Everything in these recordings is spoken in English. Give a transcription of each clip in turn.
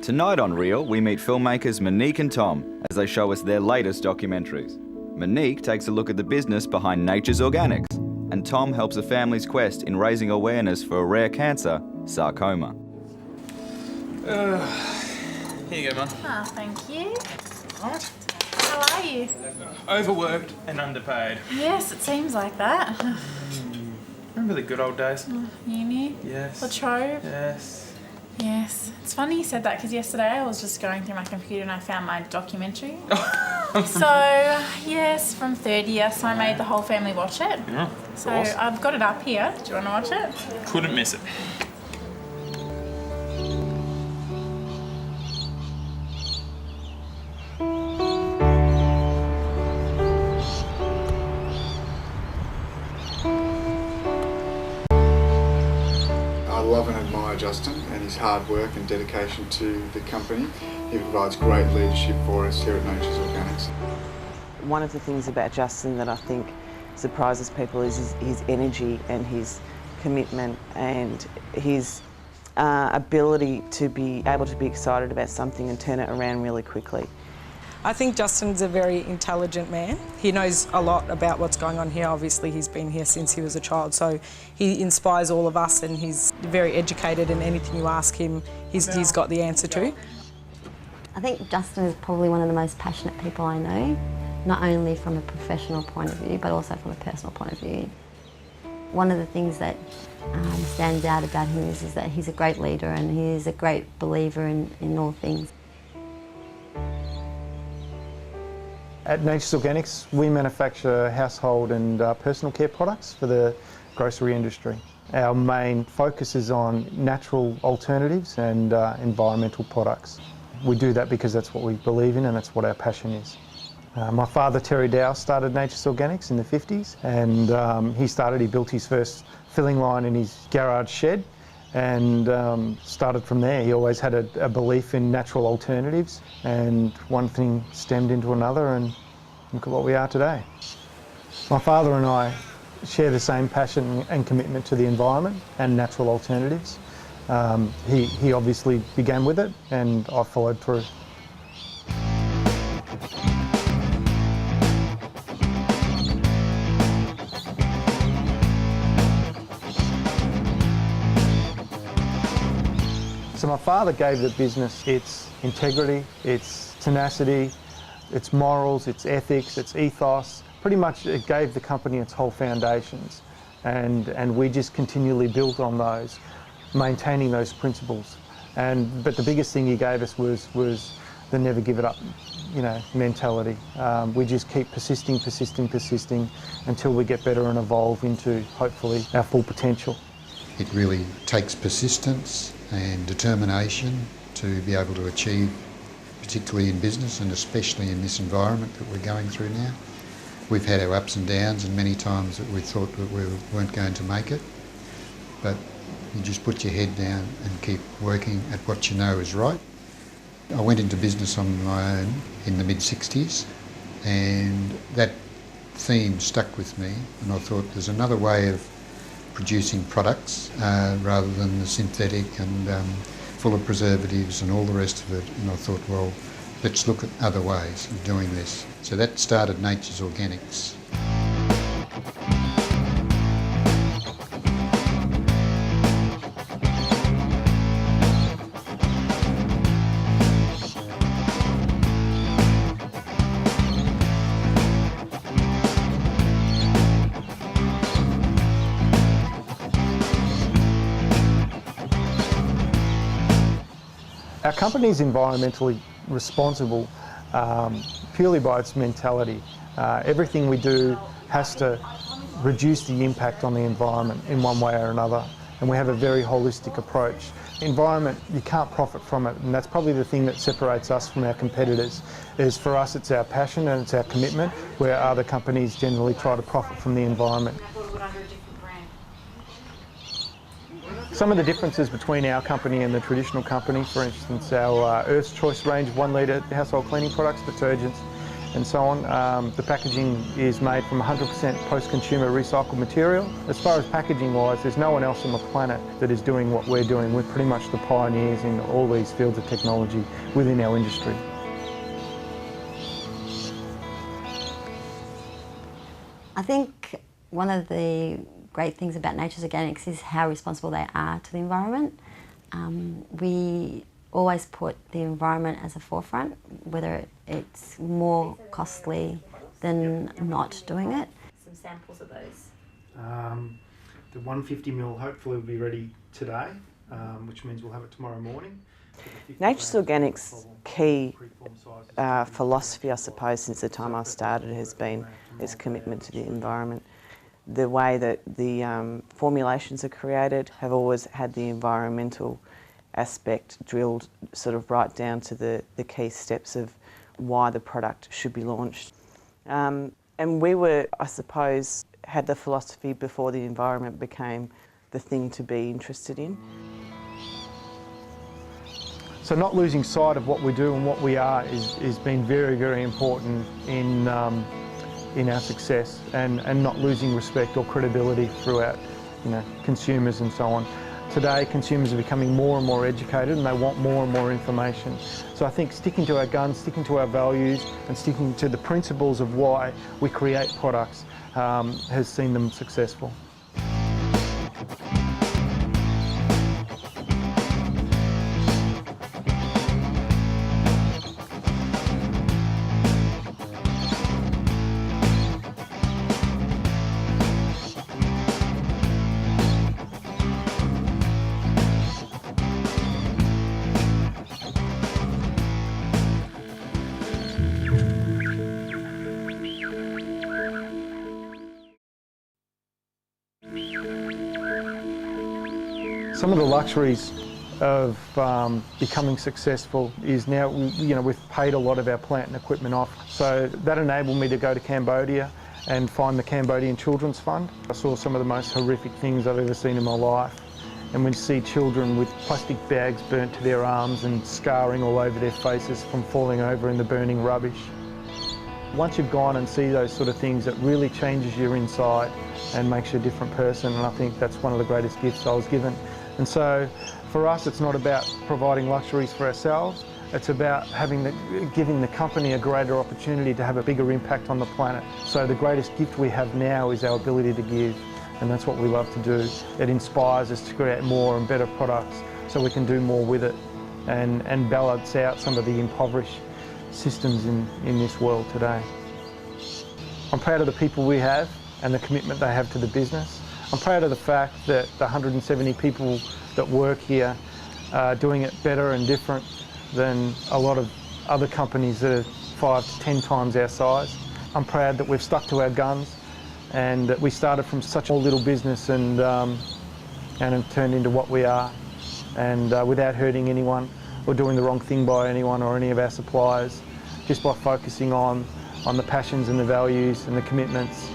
Tonight on Reel, we meet filmmakers Monique and Tom as they show us their latest documentaries. Monique takes a look at the business behind Nature's Organics, and Tom helps a family's quest in raising awareness for a rare cancer, sarcoma. Here you go, Mum. Oh, thank you. Right. How are you? Overworked and underpaid. Yes, it seems like that. Remember the good old days? Uni? Yes. Latrobe? Yes. Yes. It's funny you said that because yesterday I was just going through my computer and I found my documentary. So, yes, from third year, so I made the whole family watch it. Yeah, So awesome. I've got it up here. Do you want to watch it? Couldn't miss it. I love and admire Justin and his hard work and dedication to the company. He provides great leadership for us here at Nature's Organics. One of the things about Justin that I think surprises people is his energy and his commitment and his ability to be able to be excited about something and turn it around really quickly. I think Justin's a very intelligent man. He knows a lot about what's going on here. Obviously, he's been here since he was a child, so he inspires all of us, and he's very educated, and anything you ask him, he's got the answer to. I think Justin is probably one of the most passionate people I know, not only from a professional point of view, but also from a personal point of view. One of the things that stands out about him is that he's a great leader and he is a great believer in all things. At Nature's Organics, we manufacture household and personal care products for the grocery industry. Our main focus is on natural alternatives and environmental products. We do that because that's what we believe in and that's what our passion is. My father, Terry Dow, started Nature's Organics in the 50s, and he built his first filling line in his garage shed and started from there. He always had a belief in natural alternatives, and one thing stemmed into another, and look at what we are today. My father and I share the same passion and commitment to the environment and natural alternatives. He obviously began with it, and I followed through. So my father gave the business its integrity, its tenacity, its morals, its ethics, its ethos. Pretty much it gave the company its whole foundations, and we just continually built on those, maintaining those principles. But the biggest thing he gave us was the never give it up, mentality. We just keep persisting until we get better and evolve into hopefully our full potential. It really takes persistence and determination to be able to achieve, particularly in business and especially in this environment that we're going through now. We've had our ups and downs, and many times that we thought that we weren't going to make it, but you just put your head down and keep working at what you know is right. I went into business on my own in the mid-60s, and that theme stuck with me, and I thought there's another way of producing products rather than the synthetic and full of preservatives and all the rest of it, and I thought, well, let's look at other ways of doing this. So that started Nature's Organics. Our company is environmentally responsible purely by its mentality. Everything we do has to reduce the impact on the environment in one way or another, and we have a very holistic approach. Environment, you can't profit from it, and that's probably the thing that separates us from our competitors. Is for us it's our passion and it's our commitment, where other companies generally try to profit from the environment. Some of the differences between our company and the traditional company, for instance, our Earth's Choice range of 1 litre household cleaning products, detergents, and so on. The packaging is made from 100% post-consumer recycled material. As far as packaging wise, there's no one else on the planet that is doing what we're doing. We're pretty much the pioneers in all these fields of technology within our industry. I think one of the great things about Nature's Organics is how responsible they are to the environment. We always put the environment as a forefront, whether it's more costly than not doing it. Some samples of those. The 150ml hopefully will be ready today, which means we'll have it tomorrow morning. Nature's Organics' key philosophy, I suppose, since the time I started has been its commitment to the environment. The way that the formulations are created have always had the environmental aspect drilled sort of right down to the key steps of why the product should be launched. And we were, I suppose, had the philosophy before the environment became the thing to be interested in. So not losing sight of what we do and what we are is been very, very important in our success, and not losing respect or credibility throughout, consumers and so on. Today, consumers are becoming more and more educated and they want more and more information. So I think sticking to our guns, sticking to our values and sticking to the principles of why we create products has seen them successful. Some of the luxuries of becoming successful is now, we've paid a lot of our plant and equipment off. So that enabled me to go to Cambodia and find the Cambodian Children's Fund. I saw some of the most horrific things I've ever seen in my life. And when you see children with plastic bags burnt to their arms and scarring all over their faces from falling over in the burning rubbish. Once you've gone and see those sort of things, it really changes your inside and makes you a different person, and I think that's one of the greatest gifts I was given. And so for us, it's not about providing luxuries for ourselves, it's about giving the company a greater opportunity to have a bigger impact on the planet. So the greatest gift we have now is our ability to give, and that's what we love to do. It inspires us to create more and better products so we can do more with it and balance out some of the impoverished systems in this world today. I'm proud of the people we have and the commitment they have to the business. I'm proud of the fact that the 170 people that work here are doing it better and different than a lot of other companies that are 5 to 10 times our size. I'm proud that we've stuck to our guns and that we started from such a little business and have turned into what we are, and without hurting anyone or doing the wrong thing by anyone or any of our suppliers, just by focusing on the passions and the values and the commitments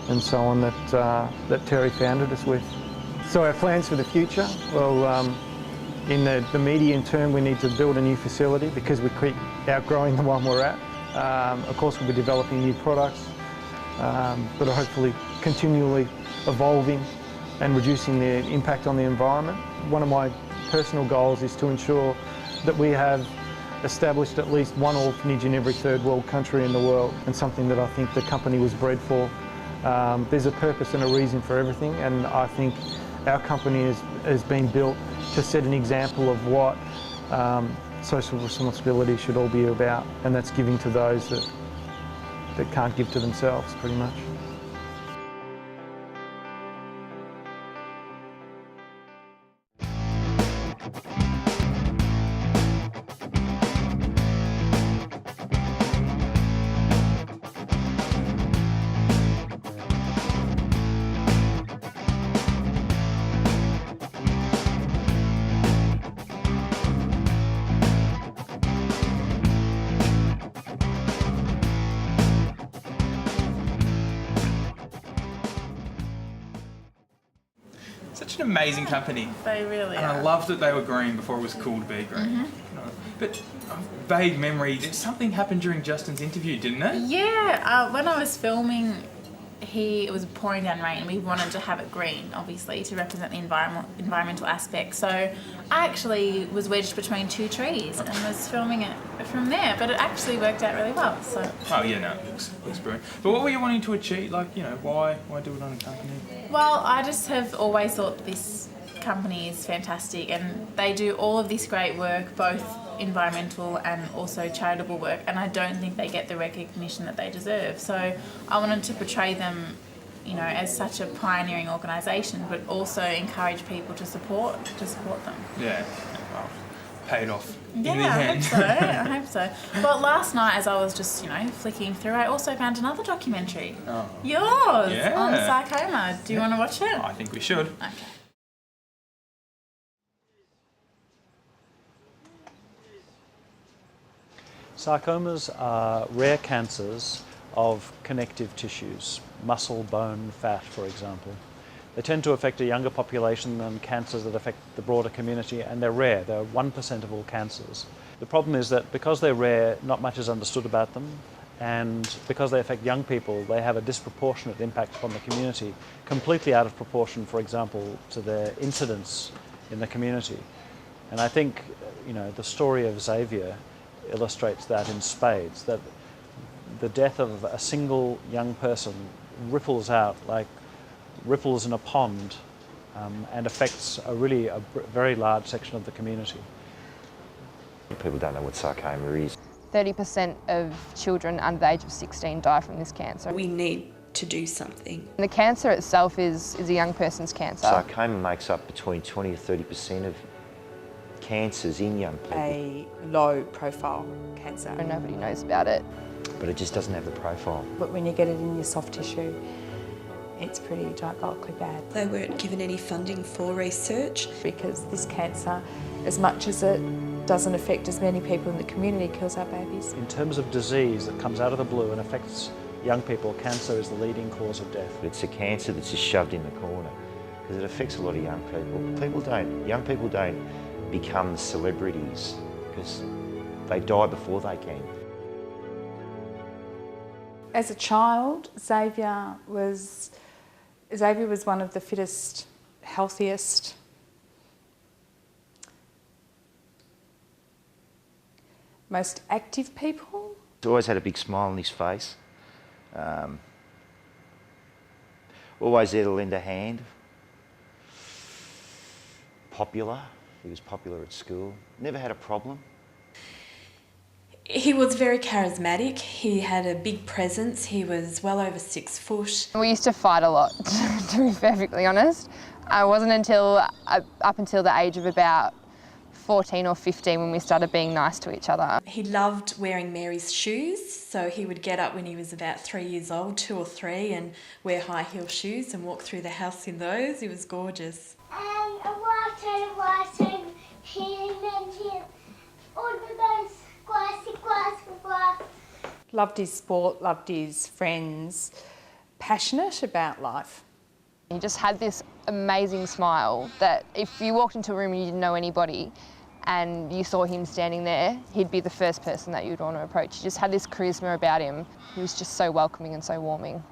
and so on that Terry founded us with. So our plans for the future, well, in the medium term we need to build a new facility because we keep outgrowing the one we're at. Of course we'll be developing new products that are hopefully continually evolving and reducing their impact on the environment. One of my personal goals is to ensure that we have established at least one orphanage in every third world country in the world, and something that I think the company was bred for. There's a purpose and a reason for everything, and I think our company has been built to set an example of what social responsibility should all be about, and that's giving to those that can't give to themselves, pretty much. an amazing company. They really And are. I loved that they were green before it was cool to be green. You know, but vague memory, something happened during Justin's interview, didn't it? Yeah, when I was filming, it was pouring down rain and we wanted to have it green, obviously, to represent the environmental aspect. So I actually was wedged between two trees and was filming it from there, but it actually worked out really well. So. Oh yeah, no, it looks brilliant. But what were you wanting to achieve? Like, you know, why do it on a company? Well, I just have always thought this company is fantastic and they do all of this great work, both environmental and also charitable work, and I don't think they get the recognition that they deserve. So I wanted to portray them, you know, as such a pioneering organisation, but also encourage people to support them. Yeah, well, paid off in the Yeah, end. I hope so. Well, last night as I was just, you know, flicking through, I also found another documentary. Oh. Yours Yeah. on sarcoma. Do you want to watch it? I think we should. Okay. Sarcomas are rare cancers of connective tissues, muscle, bone, fat, for example. They tend to affect a younger population than cancers that affect the broader community, and they're rare. They're 1% of all cancers. The problem is that because they're rare, not much is understood about them, and because they affect young people, they have a disproportionate impact upon the community, completely out of proportion, for example, to their incidence in the community. And I think, you know, the story of Xavier illustrates that in spades, that the death of a single young person ripples out like ripples in a pond and affects a very large section of the community. People don't know what sarcoma is. 30% of children under the age of 16 die from this cancer. We need to do something. The cancer itself is a young person's cancer. Sarcoma makes up between 20 to 30% of cancers in young people. A low profile cancer. And nobody knows about it. But it just doesn't have the profile. But when you get it in your soft tissue, it's pretty diabolically bad. They weren't given any funding for research. Because this cancer, as much as it doesn't affect as many people in the community, kills our babies. In terms of disease that comes out of the blue and affects young people, cancer is the leading cause of death. It's a cancer that's just shoved in the corner because it affects a lot of young people. Young people don't become celebrities because they die before they can. As a child, Xavier was one of the fittest, healthiest, most active people. He's always had a big smile on his face. Always there to lend a hand. Popular. He was popular at school. Never had a problem. He was very charismatic. He had a big presence. He was well over 6 foot. We used to fight a lot, to be perfectly honest. It wasn't until up until the age of about 14 or 15 when we started being nice to each other. He loved wearing Mary's shoes, so he would get up when he was about 3 years old, 2 or 3, and wear high heel shoes and walk through the house in those. He was gorgeous. Loved his sport, loved his friends, passionate about life. He just had this amazing smile that if you walked into a room and you didn't know anybody and you saw him standing there, he'd be the first person that you'd want to approach. He just had this charisma about him. He was just so welcoming and so warming.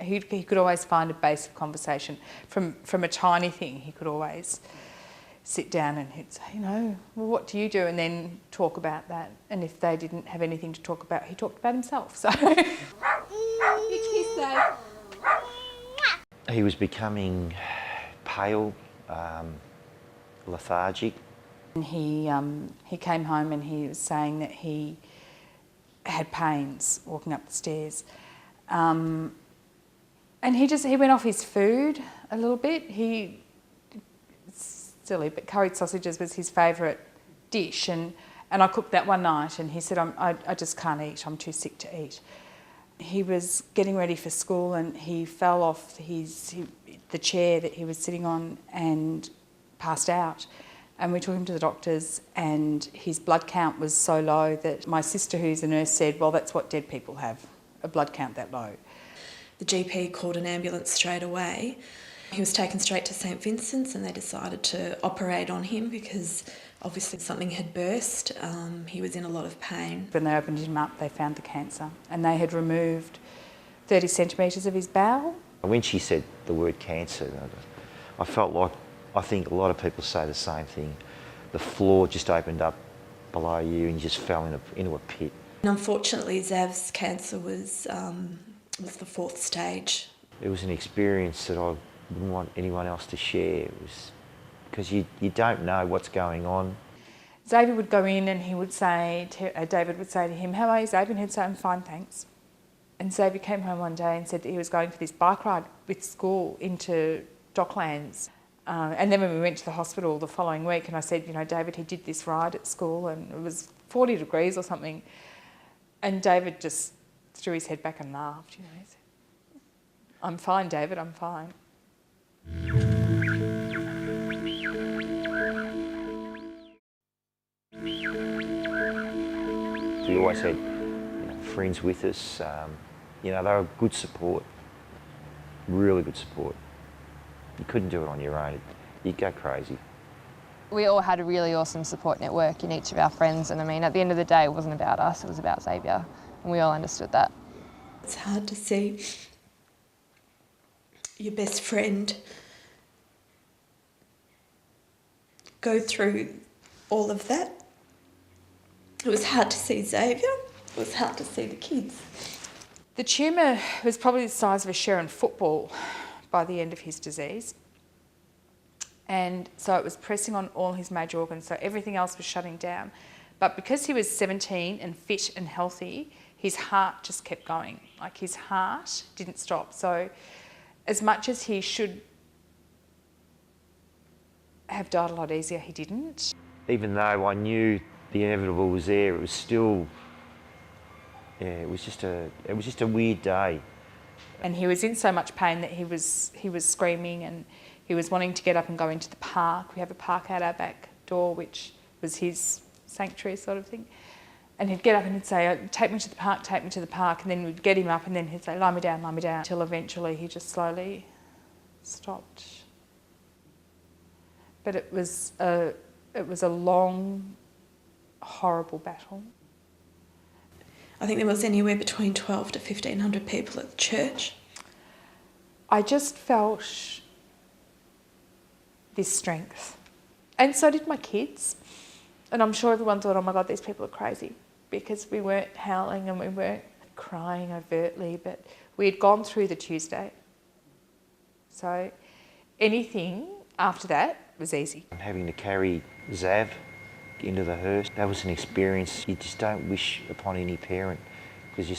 He could always find a base of conversation. From a tiny thing, he could always sit down and he'd say, you know, well, what do you do? And then talk about that. And if they didn't have anything to talk about, he talked about himself. So you kiss that. He was becoming pale, lethargic. And he came home and he was saying that he had pains walking up the stairs. And he went off his food a little bit. It's silly, but curried sausages was his favourite dish, and I cooked that one night, and he said, I just can't eat, I'm too sick to eat. He was getting ready for school and he fell off the chair that he was sitting on and passed out. And we took him to the doctors and his blood count was so low that my sister, who's a nurse, said, well, that's what dead people have, a blood count that low. The GP called an ambulance straight away, He was taken straight to St Vincent's and they decided to operate on him because obviously something had burst. He was in a lot of pain. When they opened him up, they found the cancer and they had removed 30 centimetres of his bowel. When she said the word cancer, I felt like, I think a lot of people say the same thing. The floor just opened up below you and you just fell into a pit. And unfortunately, Zav's cancer was the 4th stage. It was an experience that I wouldn't want anyone else to share. It was because you don't know what's going on. Xavier would go in and he would say, David would say to him, "How are you, Xavier?" And he'd say, "I'm fine, thanks." And Xavier came home one day and said that he was going for this bike ride with school into Docklands. And then when we went to the hospital the following week and I said, you know, David, he did this ride at school and it was 40 degrees or something. And David just threw his head back and laughed, you know. He said, "I'm fine, David, I'm fine." We always had friends with us. They were good support, really good support. You couldn't do it on your own. You'd go crazy. We all had a really awesome support network in each of our friends, and I mean, at the end of the day, it wasn't about us, it was about Xavier, and we all understood that. It's hard to see your best friend go through all of that. It was hard to see Xavier. It was hard to see the kids. The tumour was probably the size of a Sherrin football by the end of his disease. And so it was pressing on all his major organs, so everything else was shutting down. But because he was 17 and fit and healthy, his heart just kept going. Like, his heart didn't stop. So as much as he should have died a lot easier, he didn't. Even though I knew the inevitable was there, it was still, it was just a weird day. And he was in so much pain that he was screaming and he was wanting to get up and go into the park. We have a park out our back door, which was his sanctuary sort of thing. And he'd get up and he'd say, "Take me to the park, take me to the park." And then we'd get him up and then he'd say, lie me down, until eventually he just slowly stopped. But it was a long, horrible battle. I think there was anywhere between 12 to 1,500 people at the church. I just felt this strength. And so did my kids. And I'm sure everyone thought, "Oh my God, these people are crazy," because we weren't howling and we weren't crying overtly, but we had gone through the Tuesday. So anything after that was easy. Having to carry Zav into the hearse, that was an experience you just don't wish upon any parent, because your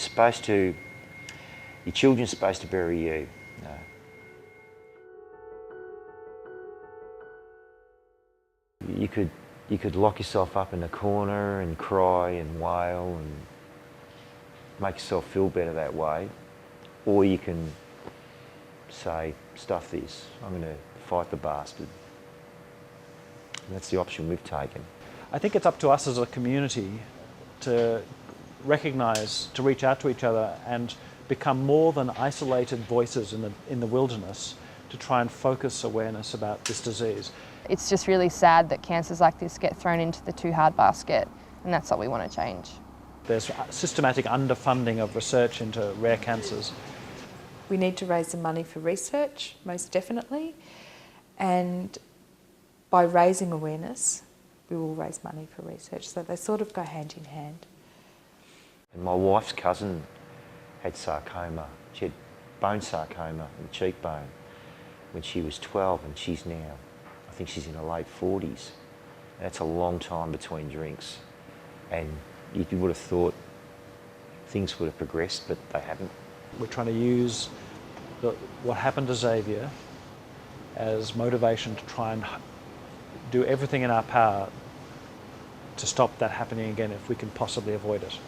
children's supposed to bury you. You could lock yourself up in a corner and cry and wail and make yourself feel better that way, or you can say, "Stuff this, I'm going to fight the bastard." And that's the option we've taken. I think it's up to us as a community to recognise, to reach out to each other and become more than isolated voices in the wilderness, to try and focus awareness about this disease. It's just really sad that cancers like this get thrown into the too hard basket, and that's what we want to change. There's systematic underfunding of research into rare cancers. We need to raise the money for research, most definitely, and by raising awareness, we will raise money for research. So they sort of go hand in hand. And my wife's cousin had sarcoma. She had bone sarcoma in the cheekbone when she was 12, and she's now, I think she's in her late 40s. That's a long time between drinks. And you would have thought things would have progressed, but they haven't. We're trying to use what happened to Xavier as motivation to try and do everything in our power to stop that happening again if we can possibly avoid it.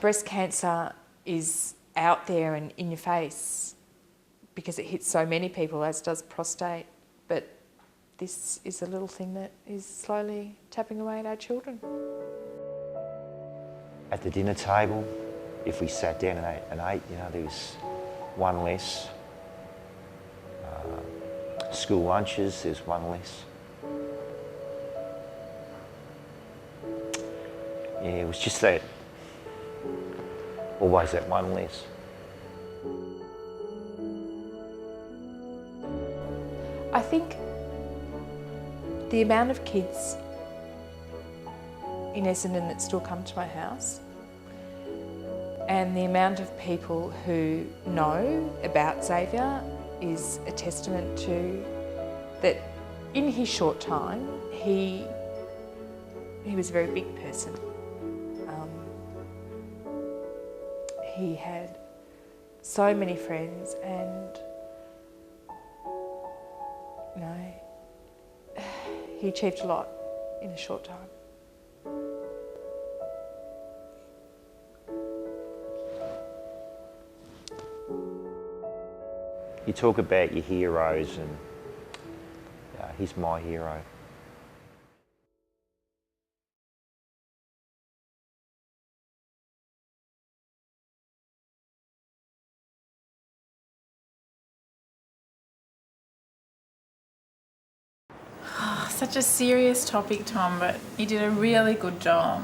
Breast cancer is out there and in your face because it hits so many people, as does prostate. But this is a little thing that is slowly tapping away at our children. At the dinner table, if we sat down and ate, there was one less. School lunches, there's one less. Yeah, it was just that, always that one less. I think the amount of kids in Essendon that still come to my house and the amount of people who know about Xavier is a testament to that in his short time he was a very big person. He had so many friends and he achieved a lot in a short time. You talk about your heroes, and he's my hero. Such a serious topic, Tom, but you did a really good job.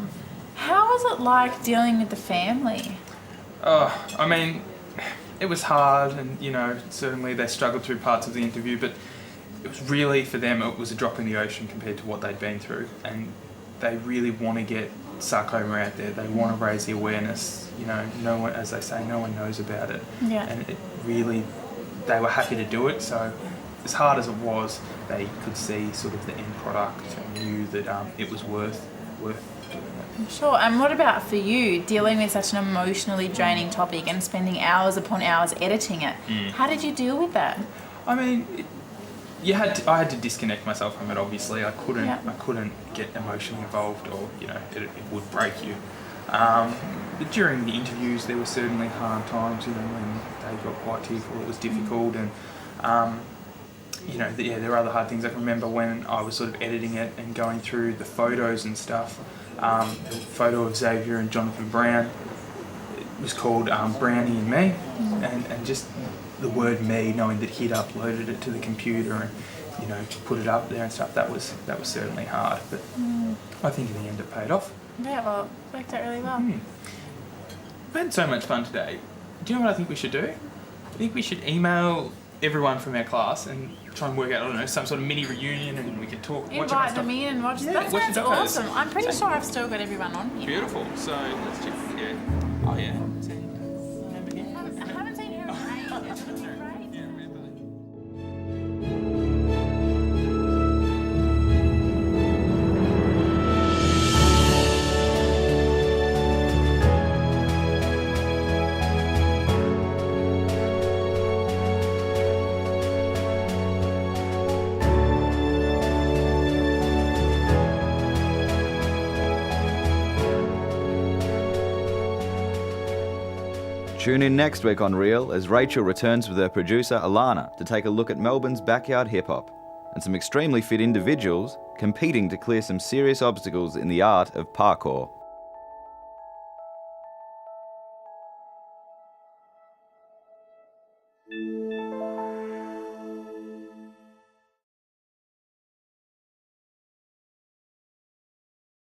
How was it like dealing with the family? I mean, it was hard, and certainly they struggled through parts of the interview, but it was really, for them, it was a drop in the ocean compared to what they'd been through, and they really want to get sarcoma out there. They want to raise the awareness. No one, as they say, no one knows about it. Yeah. And it really, they were happy to do it. So, as hard as it was, they could see sort of the end product and knew that it was worth doing it. Sure, and what about for you, dealing with such an emotionally draining topic and spending hours upon hours editing it? How did you deal with that? I mean, I had to disconnect myself from it. Obviously, I couldn't get emotionally involved, or it would break you. But during the interviews, there were certainly hard times. When they got quite tearful, it was difficult, and there were other hard things. I can remember when I was sort of editing it and going through the photos and stuff. The photo of Xavier and Jonathan Brown, it was called Brownie and Me, and just the word me, knowing that he'd uploaded it to the computer and put it up there and stuff, that was certainly hard, but I think in the end it paid off. Yeah, well, it worked out really well. We've had so much fun today. Do you know what I think we should do? I think we should email everyone from our class and try and work out, some sort of mini reunion, and we could talk. Invite them in and watch. That sounds awesome. I'm pretty sure I've still got everyone on here. Beautiful. So let's check. Yeah. Oh yeah. Remember him? I haven't seen her in ages. Tune in next week on Real as Rachel returns with her producer Alana to take a look at Melbourne's backyard hip-hop and some extremely fit individuals competing to clear some serious obstacles in the art of parkour.